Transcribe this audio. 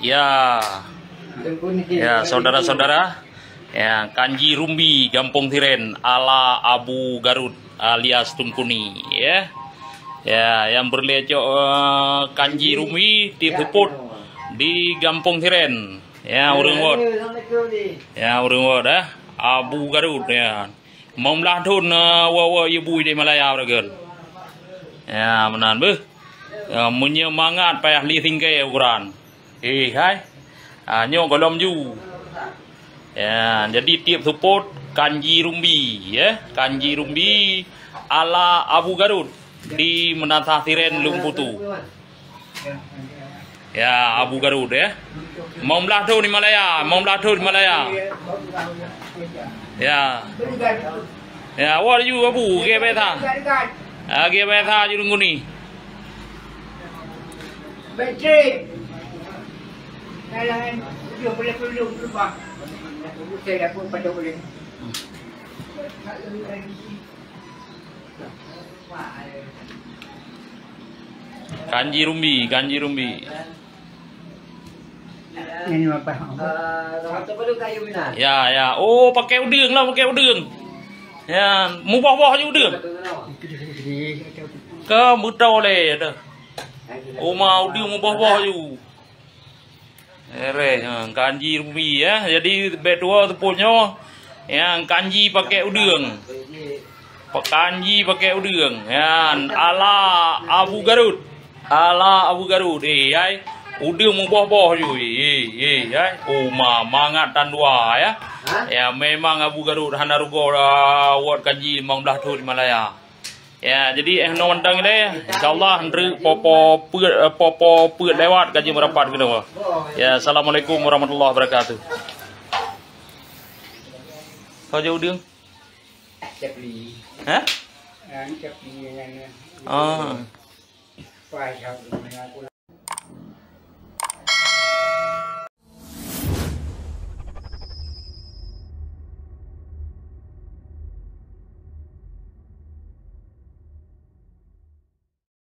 Ya, ya saudara-saudara, ya Kanji Rumbi Gampong Tiren ala Abu Garud alias Tunkuni, ya, ya yang berlecok Kanji Rumbi di Puput di Gampong Tiren, ya urang wot, Abu Garud ya, mau melatun wawa ibu di Malaya bergen, ya menan beh. Menyemangat payah li tingkai ukuran. Hai. Nyo golom ju. Ya, jadi tiap support Kanji Rumbi ya. Kanji Rumbi ala Abu Garud di Menatah Tiren Lumputu. Ya, Abu Garud ya. Mau melatu di Malaya, mau melatu di Malaya. Ya. Ya, what you Abu? Gebetha. Gebetha jurunguni. Bateri. Dalam dia boleh peluk lupa. Saya dah pun pada boleh. Kanji Rumbi, Kanji Rumbi. Ini apa? Satu peluk kayu benar. Ya, ya. Oh, pakai udang lah, pakai udang. Ya, mubah-bah je udang. Ke mutau le dah. Oh mau dia mau bawah ju. Kanji Rumbi ya. Jadi berdua tu punya yang kanji pakai udang. Kanji pakai udang. Ya, ala Abu Garud. Ala Abu Garud. Ai udang mau bawah ju. Ai. Oh mangat dan dua ya. Ya memang Abu Garud hanarugo wat kanji mau belah tu di Malaya. Ya, jadi nonton ini, insyaallah henry popo put lewat kaji merapat gitu. Ya, assalamualaikum warahmatullahi wabarakatuh. Kau jauh dia? Cepli. Hah? Cepli yang Ah. Pai